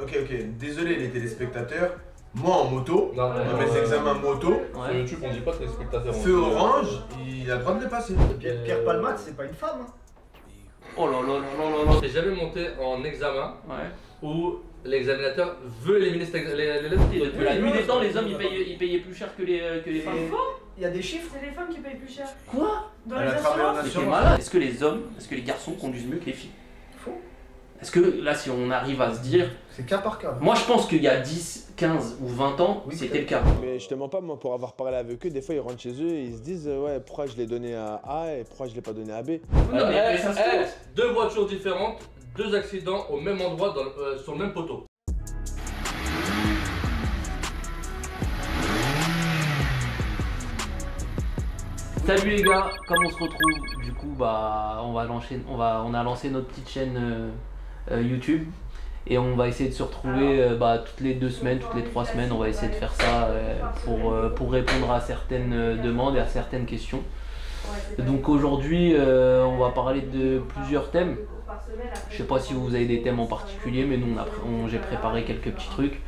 Ok, désolé les téléspectateurs, moi en moto, Non, dans mes examens moto, sur YouTube on dit pas téléspectateurs. feu orange, il a le droit de le passer. Pierre Palmade, c'est pas une femme. Hein. Oh là là là là là. J'ai jamais monté en examen Ouais. où l'examinateur veut éliminer l'élève qui est Depuis la nuit des temps, les hommes ils payaient plus cher que les femmes. Il y a des chiffres. C'est les femmes qui payent plus cher. Quoi? Dans Elle les a travaillé en assurances. C'est assurance. malade. Est-ce que les hommes, est-ce que les garçons conduisent mieux que les filles? Faux. Est-ce que là, si on arrive à se dire. C'est cas par cas. Moi, je pense qu'il y a 10, 15 ou 20 ans, Oui, c'était le cas. Mais je te mens pas, moi, pour avoir parlé avec eux, des fois ils rentrent chez eux et ils se disent ouais, pourquoi je l'ai donné à A et pourquoi je l'ai pas donné à B. Non, mais ça se fait. Deux voitures différentes, deux accidents au même endroit sur le même poteau. Salut les gars, comme on se retrouve, du coup bah on a lancé notre petite chaîne YouTube et on va essayer de se retrouver toutes les 2 semaines, toutes les 3 semaines, on va essayer de faire ça pour répondre à certaines demandes et à certaines questions. Donc aujourd'hui on va parler de plusieurs thèmes. Je sais pas si vous avez des thèmes en particulier, mais nous j'ai préparé quelques petits trucs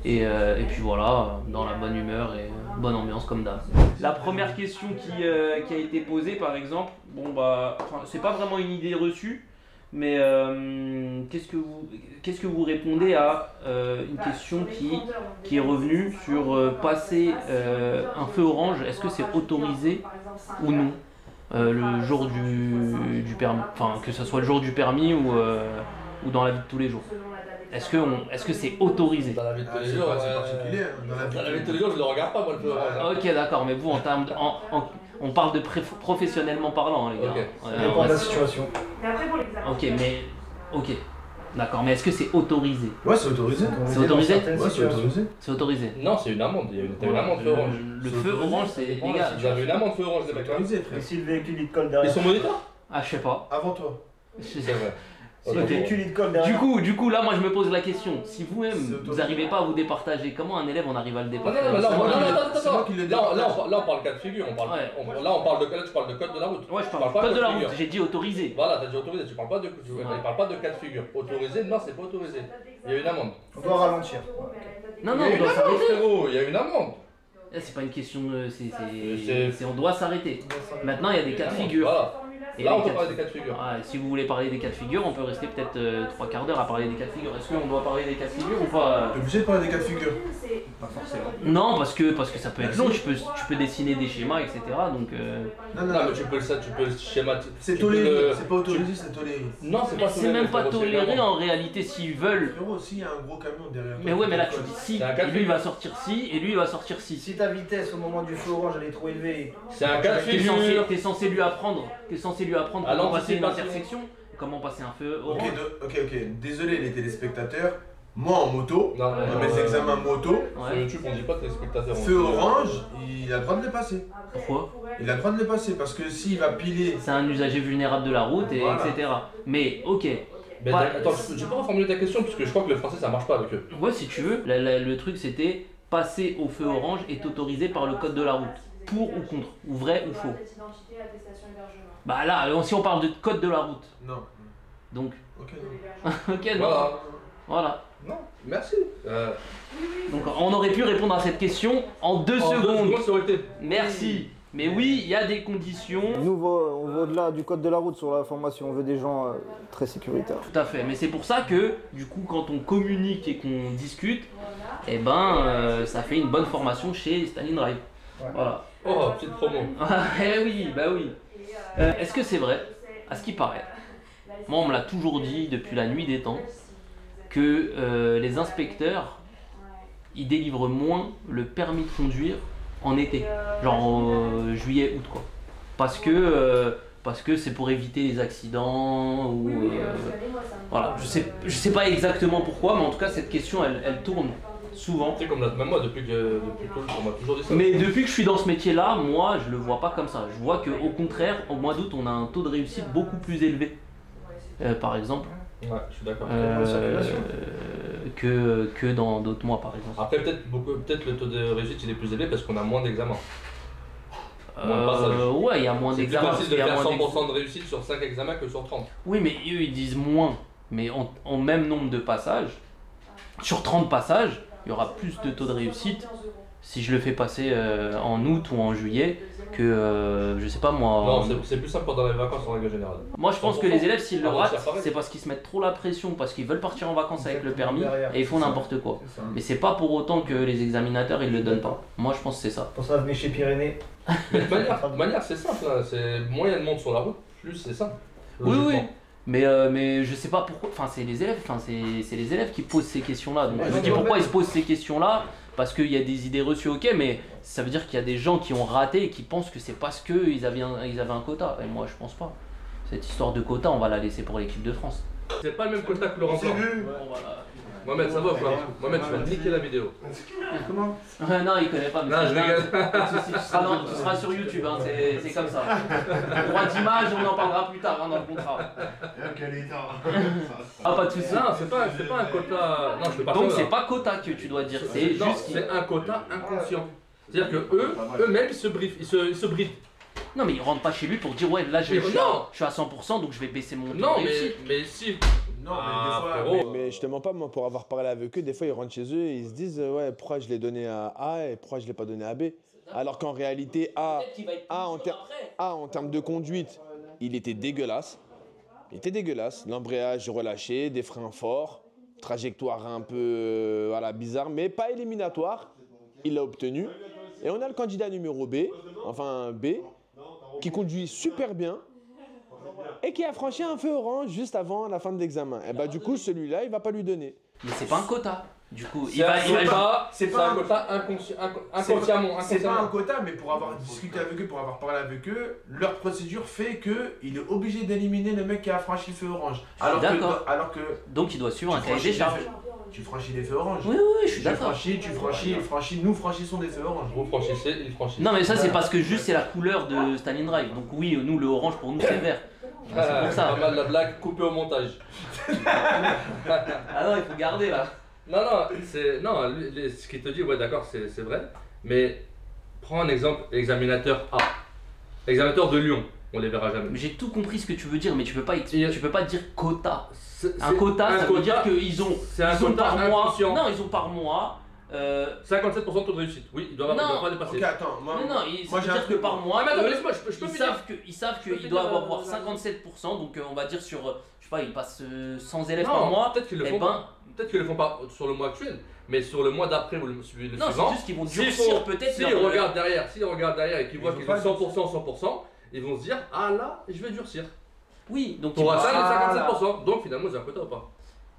et puis voilà, dans la bonne humeur et bonne ambiance comme d'hab. La première question qui a été posée par exemple, bon bah, c'est pas vraiment une idée reçue, mais qu'est-ce que vous répondez à une question qui est revenue sur passer un feu orange, est-ce que c'est autorisé ou non? Le jour du permis, enfin que ce soit le jour du permis ou dans la vie de tous les jours. Est-ce que c'est autorisé? Dans la vie de tous les C'est jours, pas particulier. Dans dans la vie de tous les jours, je le regarde pas moi le feu orange. Ok d'accord, mais vous en termes on parle de professionnellement parlant hein, les gars. Ok. Ça dépend de la situation. Et après pour l'examen. Ok, d'accord, mais est-ce que c'est autorisé? Ouais, c'est autorisé. C'est autorisé? Ouais, c'est autorisé. C'est autorisé. Non, c'est une amende, il y a une amende feu orange. Le feu orange c'est les gars. Vous avez une amende feu orange les C'est mecs. autorisé, Et frère. si le véhicule il te colle Ils derrière. sont moniteurs? Ah je sais pas. Avant toi. C'est vrai. Si le véhicule il te colle derrière. Du coup là moi je me pose la question, si vous-même C'est vous autorisé. n'arrivez pas à vous départager, comment un élève on arrive à le Non, départager? non, C'est moi qui l'ai dit. là on parle cas de figure, là on parle de tu parles de code de la route. Ouais, je Tu parle pas pas de la figure. route, j'ai dit autorisé. Voilà, t'as dit autorisé, tu parles pas de cas de figure. Autorisé, non c'est pas autorisé. Il y a une amende. On doit ralentir. Non, Il y a on une doit amende s'arrêter. frérot, il y a une amende. C'est pas une question, C'est- on doit s'arrêter. Maintenant, il y a des cas de figure. Voilà. Et Là les on peut cas de- parler des cas de figure. Ah, si vous voulez parler des cas de figure, on peut rester peut-être 3 quarts d'heure à parler des cas de figure. Est-ce qu'on doit parler des cas de figure ou pas? T'es obligé de parler des cas de figure. Pas forcément. Non, parce que ça peut être long, tu peux dessiner des schémas, etc. Donc, Non, non, Non mais tu peux le schématiser. c'est tu peux toléré. le- C'est pas autorisé, c'est toléré. Non, c'est mais pas c'est même pas frérot, c'est une toléré amende. en réalité s'ils veulent. Frérot, s'il y a un gros camion derrière toi. Mais ouais, mais là tu dis si, C'est un cas de et lui il figure. va sortir si, et lui il va sortir si. Si ta vitesse au moment du feu orange elle est trop élevée. C'est un cas de T'es figure. censé lui apprendre À comment passer une l'anticipation. intersection, comment passer un feu Ok, orange. ok. Désolé les téléspectateurs, moi en moto, Non, dans mes examens moto, sur Ouais. YouTube on dit pas téléspectateurs. feu orange, il a le droit de le passer. Pourquoi? Il a le droit de le passer parce que s'il va piler. C'est un usager vulnérable de la route, et Voilà. etc. Mais ok, Mais Ouais. attends, je peux pas reformuler ta question parce que je crois que le français ça marche pas avec eux. ouais si tu veux, le truc c'était passer au feu orange est autorisé par le code de la route. Pour ou contre, ou vrai ou faux. Bah là, si on parle de code de la route, Non. donc, Ok. ok, non. Voilà. Voilà. Non, merci. Donc on aurait pu répondre à cette question en 2 En 2 secondes. secondes ça aurait été. Merci. Mais oui, il y a des conditions. Nous, on va au-delà du code de la route sur la formation, on veut des gens très sécuritaires. Tout à fait, mais c'est pour ça que du coup quand on communique et qu'on discute, eh ben ça fait une bonne formation chez Stalin Drive. Ouais. Voilà. Oh, petite promo. Eh oui, bah oui. Est-ce que c'est vrai? À ce qui paraît, moi on me l'a toujours dit depuis la nuit des temps, que les inspecteurs ils délivrent moins le permis de conduire en été, genre en juillet, août quoi. Parce que c'est pour éviter les accidents ou voilà. Je sais pas exactement pourquoi, mais en tout cas cette question elle tourne souvent. Tu sais comme même moi depuis que on m'a toujours dit ça. Mais depuis que je suis dans ce métier-là, moi je le vois pas comme ça. Je vois qu'au contraire, au mois d'août, on a un taux de réussite beaucoup plus élevé. Par exemple, Ouais, je suis d'accord. que dans d'autres mois par exemple. Après peut-être le taux de réussite il est plus élevé parce qu'on a moins d'examens. Moins de passages. Ouais, il y a moins C'est plus d'examens. facile de il y a faire moins 100% de réussite sur 5 examens que sur 30. Oui, mais eux ils disent moins. Mais en même nombre de passages, sur 30 passages, il y aura plus de taux de réussite si je le fais passer en août ou en juillet que, je sais pas moi... Non, c'est plus simple pendant les vacances en règle générale. Moi je pense que les élèves s'ils le Ah, ratent, c'est pareil. c'est parce qu'ils se mettent trop la pression, parce qu'ils veulent partir en vacances avec le permis Derrière, et ils font c'est ça. n'importe quoi. C'est ça. Mais c'est pas pour autant que les examinateurs ils le donnent pas. Moi je pense que c'est ça. Pour ça, venez chez Pyrénées. Mais de manière c'est simple, hein. C'est moins il y a de monde sur la route, plus c'est simple. Oui, oui. Logiquement. Mais je sais pas pourquoi, enfin c'est les élèves qui posent ces questions-là. Donc Ouais, je me dis ouais, pourquoi ouais. ils se posent ces questions-là, parce qu'il y a des idées reçues, ok, mais ça veut dire qu'il y a des gens qui ont raté et qui pensent que c'est parce qu'ils avaient un quota. Et moi je pense pas. Cette histoire de quota, on va la laisser pour l'équipe de France. C'est pas le même quota que Laurent Blanc. Bon, voilà. Mohamed, ça va ou pas? Mohamed, tu vas niquer la vidéo. Comment? Non, il connaît pas. Non, je rigole. Pas de soucis, tu seras sur YouTube, hein, c'est comme ça. Droit d'image, on en parlera plus tard hein, dans le contrat. Ah, pas de soucis. Non, c'est pas un quota. Non, je peux pas. Donc c'est pas quota que tu dois dire, c'est Non, juste. c'est un quota inconscient. C'est-à-dire que eux-mêmes, ils se briefent, ils se briefent. Non, mais il rentre pas chez lui pour dire ouais, là je Mais suis non. à 100% donc je vais baisser mon taux Non, de réussite. mais si. Non, mais Ah, des fois. frérot. Mais je te mens pas, moi, pour avoir parlé avec eux, des fois, ils rentrent chez eux et ils se disent ouais, pourquoi je l'ai donné à A et pourquoi je l'ai pas donné à B. Alors qu'en réalité, en termes de conduite, il était dégueulasse. Il était dégueulasse. L'embrayage relâché, des freins forts, trajectoire un peu voilà, bizarre, mais pas éliminatoire. Il l'a obtenu. Et on a le candidat numéro B, enfin B, qui conduit super bien et qui a franchi un feu orange juste avant la fin de l'examen. Et bah du coup, celui-là, il va pas lui donner. Mais c'est pas un quota. Du coup, C'est c'est pas un un- quota inconsciemment. C'est pas un quota, mais pour avoir discuté avec eux, pour avoir parlé avec eux, leur procédure fait qu'il est obligé d'éliminer le mec qui a franchi le feu orange. d'accord. Alors que Donc il doit suivre un tu cahier des franchis charges. les feux- tu franchis les feux orange. Oui, oui, je suis Tu d'accord. franchis, tu franchis, il franchit, nous franchissons des feux orange. Vous franchissez, ils franchissent. Non, mais ça c'est parce que juste c'est la couleur de Stalin Drive. Donc oui, nous le orange pour nous c'est vert. C'est pour Pas ça. mal la blague coupée au montage. Ah non, il faut garder là. Non, ce qu'il te dit, ouais, d'accord, c'est vrai. Mais prends un exemple, examinateur A. Examinateur de Lyon, on les verra jamais. Mais j'ai tout compris ce que tu veux dire, mais tu peux pas dire quota. C'est- Un quota, un ça veut dire qu'ils ont, c'est un ils ont quota par mois. inconscient. Non, ils ont par mois. 57% de taux de réussite. Oui, il doit Non. pas dépasser. Ok, attends, moi, Non, ça moi veut j'ai un dire que truc. par mois, Ah, mais attends, eux, laisse-moi, je peux ils me savent peux qu'ils te doivent dire, avoir 57%, donc on va dire sur, je sais pas, ils passent 100 élèves par Non, mois. peut-être qu'ils le Eh font ben, pas. Peut-être qu'ils le font pas sur le mois actuel, mais sur le mois d'après ou le non, suivant. c'est juste qu'ils vont S'ils durcir font- peut-être S'ils leur- regardent derrière et qu'ils voient vont qu'ils ont pas 100%, ils vont se dire ah là, je vais durcir. Oui, donc Pour ils vont- atteindre Ah, les 57%. Donc finalement, c'est un quota ou pas?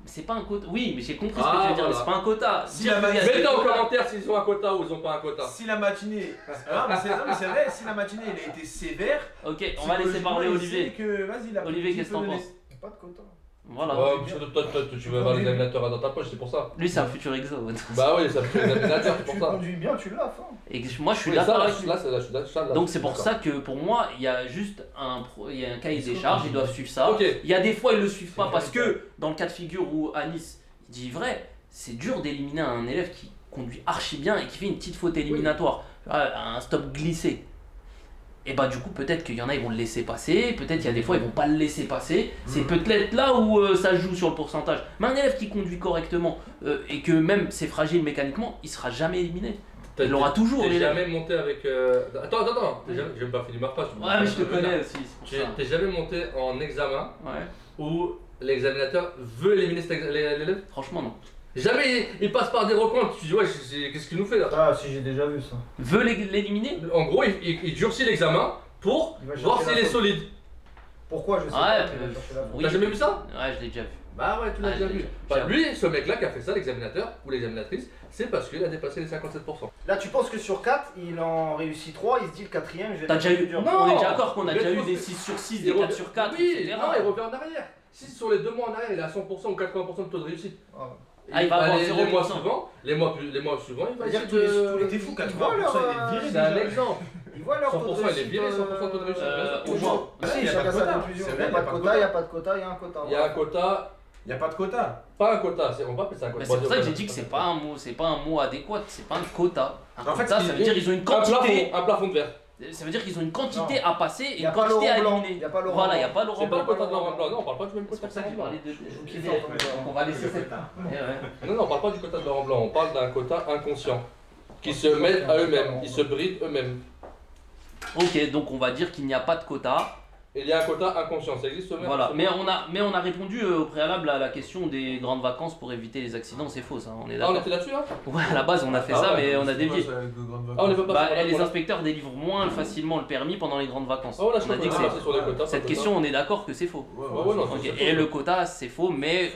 c'est pas un quota. Oui, mais j'ai compris ce que Ah, tu veux dire, mais voilà. c'est pas un quota. Si Dire la qu'il y a Mettez des en quotas- commentaire s'ils ont un quota ou ils ont pas un quota. Si la matinée. Non, mais c'est vrai, si la matinée elle a été sévère. Ok, on va laisser parler psychologiquement, il Olivier. sait que, vas-y, la Olivier, petite qu'est-ce que t'en peut penses? Pas de quota. Voilà. Ouais, parce que toi, tu veux avoir l'examinateur dans ta poche, c'est pour ça. Lui, c'est un futur exo. Bah oui, ça fait l'examinateur, c'est Tu pour ça. conduis bien, tu l'as, fin. Et moi, je suis Oui, d'accord ça, avec là, lui. là, je suis d'accord. Donc c'est pour ça que pour moi, il y a juste il y a un cahier des charges, ils doivent suivre ça. Ok. Il y a des fois, ils le suivent pas parce que dans le cas de figure où Anis il dit vrai, c'est dur d'éliminer un élève qui conduit archi bien et qui fait une petite faute éliminatoire, un stop glissé. Et bah du coup peut-être qu'il y en a ils vont le laisser passer, peut-être il y a des fois ils vont pas le laisser passer. C'est peut-être là où ça joue sur le pourcentage. Mais un élève qui conduit correctement et que même c'est fragile mécaniquement, il sera jamais éliminé. Il l'aura toujours T'es l'élève. jamais monté avec. Attends, j'ai même pas fini ma phrase. Ouais mais je te connais aussi, c'est pour ça. T'es jamais monté en examen Ouais. où l'examinateur veut éliminer l'élève? Franchement non. Jamais il passe par des recoins, tu te dis ouais, qu'est-ce qu'il nous fait là? Ah, si, j'ai déjà vu ça. Veut l'éliminer? En gros, il durcit l'examen pour Il va voir chercher s'il la est faute. solide. Pourquoi je sais Ouais, pas, il va chercher la faute. oui. T'as jamais vu ça? Ouais, je l'ai déjà vu. Bah ouais, tu l'as Ah, déjà je l'ai vu. déjà- Enfin, j'ai- lui, ce mec-là qui a fait ça, l'examinateur ou l'examinatrice, c'est parce qu'il a dépassé les 57%. Là, tu penses que sur 4, il en réussit 3, il se dit le 4ème, je vais T'as être déjà eu. plus dur. Non. On est déjà d'accord qu'on a Mais déjà eu trouve des que- 6 sur 6, Il des 4 revient- sur 4, oui, etc. non, il revient en arrière. Si sur les 2 mois en arrière, il est à 100% ou 80% de taux de réussite. Ah, il va avoir les 0%. mois suivants, les mois suivants, il va C'est-à-dire essayer que tous de. les- T'es fou, ils 80%, voient leur, il est viré C'est un déjà. exemple. Ils voient leur 100% taux de il est viré, réussite, 100% de taux de réussite. Au moins. Ah, si, Il y a chacun pas de sa quota. conclusion. C'est Il vrai, n'y a pas de quota, il n'y a pas de quota, il y a un quota. Il y a un quota, Il n'y a pas de quota. pas un quota, on va pas appeler ça un quota. Mais c'est pour ça que j'ai dit que c'est pas un mot adéquat, c'est pas un quota. Un En fait, quota, ça veut dire ils ont une un quantité. plafond de verre. Ça veut dire qu'ils ont une quantité à passer et Y a une pas quantité à Laurent Blanc. éliminer. Y a pas Laurent Voilà, il n'y a Blanc. pas Laurent C'est pas Blanc. le quota de Laurent Blanc, non, on parle pas du même C'est quota pour ça de que j'ai Laurent parlé Blanc. de PDF. Donc on va laisser cette. Eh ouais. Non, non, on parle pas du quota de Laurent Blanc, on parle d'un quota inconscient. Qui se mettent à eux-mêmes, ils se brident eux-mêmes. Ok, donc on va dire qu'il n'y a pas de quota. Il y a un quota inconscient, ça existe même. Voilà, mais on a répondu au préalable à la question des grandes vacances pour éviter les accidents, c'est faux ça, on est Ah, on d'accord. était là-dessus là Ouais, à la base on a fait Ah ça, ouais, mais on a dévié. Ah, on est pas Bah, passé. les inspecteurs délivrent moins facilement le permis pendant les grandes vacances. Ah, voilà, je On a crois dit qu'on que est passé sur les quotas. cette pas question, on est d'accord que c'est faux. Ouais, non, Ok, c'est faux. et le quota c'est faux, mais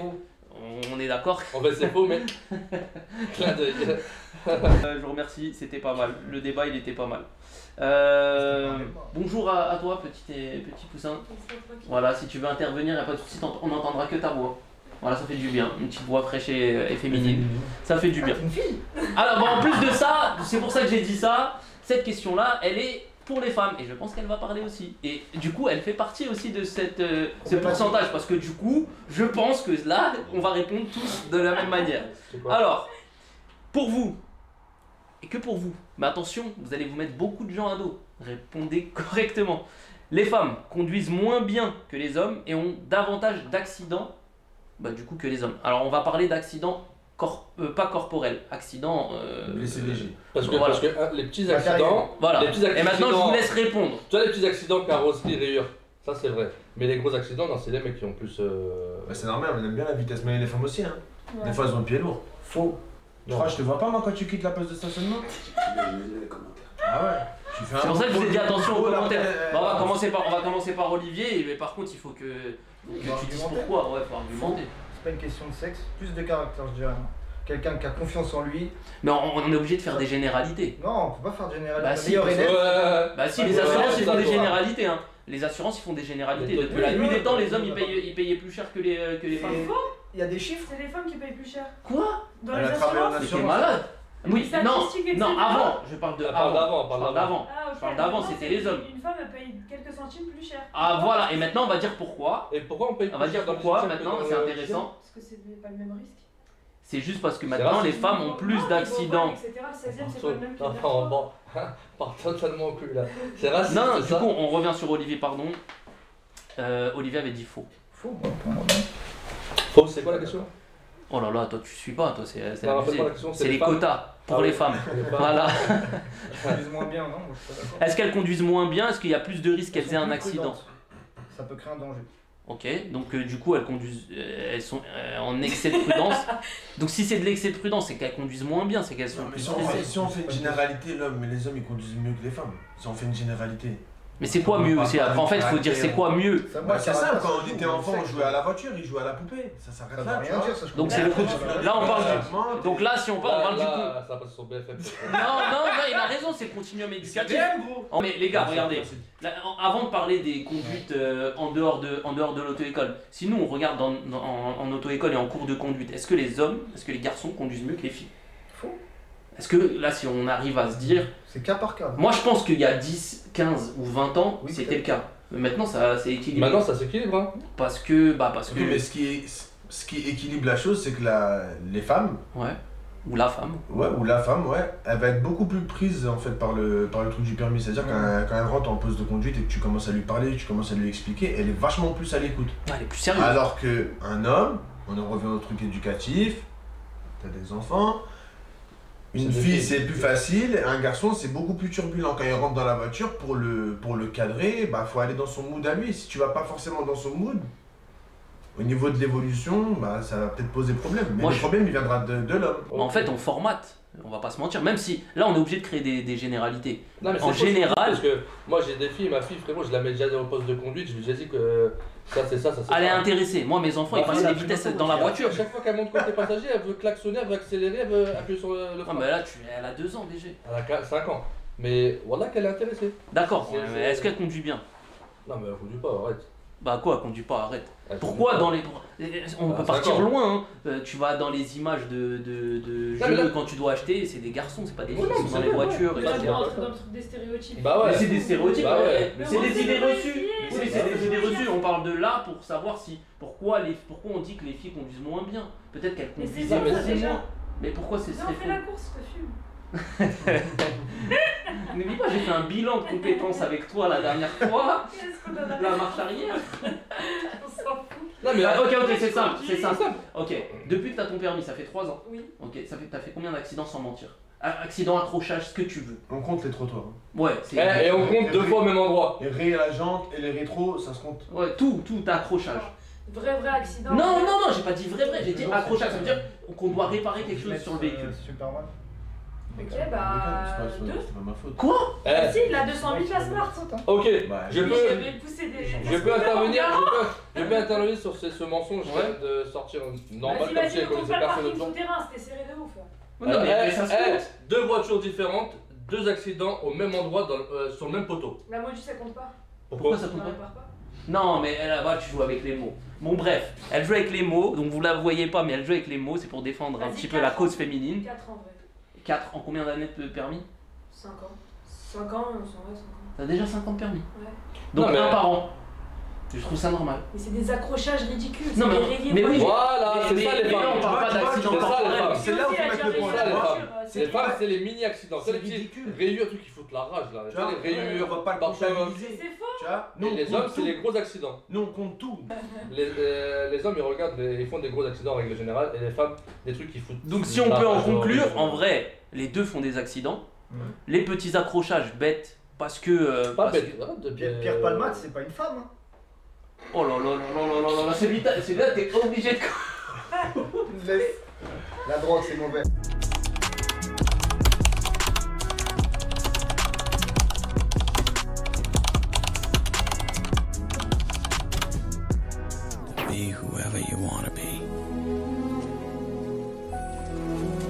on est d'accord. En fait, c'est faux, mais. Clin d'œil. Je vous remercie, c'était pas mal. Le débat il était pas mal. Bonjour à toi petit poussin. Voilà, si tu veux intervenir, y a pas de souci, on n'entendra que ta voix. Voilà, ça fait du bien, une petite voix fraîche et féminine. Ça fait du bien. Une fille. Alors, bon, en plus de ça, c'est pour ça que j'ai dit ça, cette question-là, elle est pour les femmes et je pense qu'elle va parler aussi. Et du coup, elle fait partie aussi de ce pourcentage parce que du coup, je pense que là, on va répondre tous de la même manière. C'est quoi Alors, pour vous, et que pour vous, mais attention, vous allez vous mettre beaucoup de gens à dos. Répondez correctement. Les femmes conduisent moins bien que les hommes et ont davantage d'accidents du coup que les hommes. Alors on va parler d'accidents pas corporels, accidents... Blessés légers. Parce que, Voilà. les petits accidents. Voilà. Les petits Et maintenant je vous laisse répondre. Tu vois, les petits accidents, carrosserie, rayures, ça c'est vrai. Mais les gros accidents, non, c'est les mecs qui ont plus. Bah, c'est normal, on aime bien la vitesse, mais les femmes aussi. Hein. Ouais. Des fois, elles ont le pied lourd. Faux. Je crois que je te vois pas, moi, quand tu quittes la place de stationnement. Ah ouais. Tu fais un C'est pour ça que je vous ai dit attention aux Oh, là, commentaires. après, Bah, on va commencer par Olivier, mais par contre il faut que tu dises argumenter. pourquoi. Ouais, faut argumenter. C'est pas une question de sexe, plus de caractère, je dirais. Quelqu'un qui a confiance en lui. Mais on est obligé de faire des générités. Non, on peut pas faire de généralité. Bah, La si, meilleure parce que- élève, Bah si, Ouais, les assurances ils font des d'accord. généralités. Hein. Les assurances ils font des généralités. Mais Depuis oui, la nuit oui, des temps, oui, les hommes oui, ils payaient plus cher que les femmes. il y a des chiffres. C'est les femmes qui payent plus cher. Quoi? Dans Elle les a travaillé en assurances. Mais t'es malade? Oui, Les non, statistiques, etc. non, avant, je parle de On parle d'avant, on Je parle parle d'avant. d'avant. Ah, Je parle d'avant, maintenant, c'était c'est- les hommes. Une femme, elle paye quelques centimes plus cher. Ah voilà, et maintenant on va dire pourquoi. Et pourquoi on paye On va plus dire cher dans le pourquoi système que maintenant, dans c'est le- intéressant. Parce que c'est pas le même risque. C'est juste parce que C'est maintenant les raciste. femmes ont plus Non, d'accidents. etc. Le 16e, c'est pas le même que Non, le non, 23. bon, part totalement au cul là. C'est raciste. Non, c'est du ça coup on revient sur Olivier, pardon. Olivier avait dit faux. Faux, moi, pour moi, non. Faux, c'est quoi la question Oh là là, toi tu suis pas, toi c'est Non, abusé. rappelle-moi la question, C'est les femmes. quotas pour Ah les ouais. femmes. Les femmes. Voilà. Plus moins bien, non, moi, je suis pas d'accord. Est-ce qu'elles conduisent moins bien? Est-ce qu'il y a plus de risques Elles qu'elles aient sont un plus accident? prudentes. Ça peut créer un danger. Ok, donc du coup elles conduisent, elles sont en excès de prudence. Donc si c'est de l'excès de prudence, c'est qu'elles conduisent moins bien, c'est qu'elles sont Non, mais plus si on fait une généralité, les hommes ils conduisent mieux que les femmes. Si on fait une généralité. Mais c'est quoi mieux aussi? En fait, il faut dire c'est quoi mieux. Ça, Bah, c'est ça simple, va, quand ça on joue était dans le enfant, on sexe. jouait à la voiture, ils jouaient à la poupée. Ça Ça s'arrête veut là, tu rien vois. dire, ça je Donc comprends. c'est le coup. Ouais. Là on parle Ouais. Donc là si on parle du coup. Là, ça passe sur BFM. Non, il a raison, c'est le continuum éducatif. Oh, mais les gars, regardez. Là, avant de parler des conduites en dehors de l'auto-école, si nous on regarde en auto-école et en cours de conduite, est-ce que les garçons conduisent mieux que les filles? Faux. Est-ce que là, si on arrive à se dire. C'est cas par cas. Moi je pense qu'il y a 10, 15 ou 20 ans, Oui, c'était peut-être. le cas. Mais maintenant, ça c'est équilibré. Maintenant, ça s'équilibre. Hein. Parce que. Ok, mais ce qui équilibre la chose, c'est que les femmes, Ouais. Ou la femme. ouais, ou la femme, ouais, elle va être beaucoup plus prise en fait par le truc du permis. C'est-à-dire quand elle rentre en poste de conduite et que tu commences à lui parler, tu commences à lui expliquer, elle est vachement plus à l'écoute. Ah, elle est plus sérieuse. Alors qu'un homme, on en revient au truc éducatif, t'as des enfants, une C'est des fille filles. c'est plus facile, un garçon c'est beaucoup plus turbulent. Quand il rentre dans la voiture, pour le cadrer, bah faut aller dans son mood à lui. Si tu vas pas forcément dans son mood, au niveau de l'évolution, bah ça va peut-être poser problème. Mais Moi, le je- problème il viendra de l'homme. En fait, on formate. On va pas se mentir. Même si là, on est obligé de créer des généralités. Non, mais c'est En possible, général- Parce que moi j'ai des filles, ma fille, frérot, je la mets déjà au poste de conduite, je lui ai déjà dit que ça c'est ça, ça c'est Elle est ça. intéressée. Moi, mes enfants, ils Bah, passaient voilà, des vitesses plutôt, dans la à voiture. chaque fois qu'elle monte côté passager, elle veut klaxonner, elle veut accélérer, elle veut appuyer sur le Ah, frein. mais là, elle a 2 ans déjà. Elle a 5 ans. Mais voilà qu'elle est intéressée. D'accord. C'est- Mais est-ce qu'elle conduit bien? Non, mais elle conduit pas, arrête. Bah quoi, elle conduit pas, arrête. Elle Pourquoi conduit dans les. On Bah, peut partir 5 ans. loin, hein. Tu vas dans les images de Non, mais jeux là- quand tu dois acheter, c'est des garçons, c'est pas des Ouais, filles non, qui mais sont dans c'est les vrai, voitures. Mais et là, tout. tu rentres dans le truc des stéréotypes. Bah ouais. Mais c'est des stéréotypes, Bah ouais. mais c'est des idées reçues. Mais Oui, mais c'est des idées reçues. On parle de là pour savoir si pourquoi on dit que les filles conduisent moins bien. Peut-être qu'elles Mais conduisent c'est ça, mais ça moins. déjà. Mais pourquoi c'est Viens, on fait faux? la course, je te fume. N'oublie pas, j'ai fait un bilan de compétences avec toi la dernière fois. Qu'est-ce qu'on en a La marche arrière. On s'en fout. Non, mais Ok, c'est simple, c'est simple. Ok, depuis que t'as ton permis, ça fait 3 ans. Oui. Ok, t'as fait combien d'accidents sans mentir? Accident, accrochage, ce que tu veux. On compte les trottoirs. Ouais, c'est. Et on compte 2 fois au même endroit. Les raies à la jante et les rétros, ça se compte. Ouais, tout, t'as accrochage. Vrai accident. Non, j'ai pas dit vrai, j'ai dit accrochage. Ça veut dire qu'on doit réparer quelque chose sur le véhicule. Superman. Ok, C'est bah. pas 2. ma faute. Quoi? Si, il a 208 la Smart. Ok, Bah, je Oui, peux. j'avais poussé des. Je peux intervenir, je peux intervenir sur ce mensonge de sortir normal comme si Vas-y, elle on compte connaissait pas le personne parking autour. souterrain, c'était serré de ouf. Non, mais ça se compte. 2 voitures différentes, 2 accidents au même endroit sur le même poteau. La modus, ça compte pas. Pourquoi ça On compte la pas? répare pas. Non, mais là-bas, tu joues avec les mots. Bon, bref, elle joue avec les mots, donc vous la voyez pas, mais elle joue avec les mots, c'est pour défendre un Vas-y, petit peu la 4 cause ans. féminine. 4 ans, vrai. 4 en combien d'années de permis? 5 ans. 5 ans, on s'en va, 5 ans. T'as déjà 50 permis. Ouais. Donc Non, mais- un par an. Je trouve ça normal. Mais c'est des accrochages ridicules. Non, c'est mais- des rayés mais oui, volés. Voilà, c'est ça les mais là, femmes. on parle pas Tu vois, d'accident c'est ça, les corporel. femmes. C'est là où Aussi, faut elle a mettre le déjà point. rayé les la femmes. voiture, Les femmes, c'est les mini accidents. C'est C'est les petites ridicule. rayures, trucs qui foutent la rage là. Tu vois, les rayures, on va pas le pare-choc. comptabiliser. C'est faux. Tu vois, Et les hommes, c'est les gros accidents. Nous, on compte tout. Les hommes, ils regardent, ils font des gros accidents en règle générale, et les femmes, des trucs qui foutent. Donc si on la peut en rage conclure, les en hommes. vrai, les deux font des accidents. Ouais. Les petits accrochages bêtes, parce que... Pas parce bête. que- Pierre Palmade, c'est pas une femme. Hein. Oh là là là là là là, celui-là, t'es obligé de... Laisse. La drogue, c'est mauvais. He who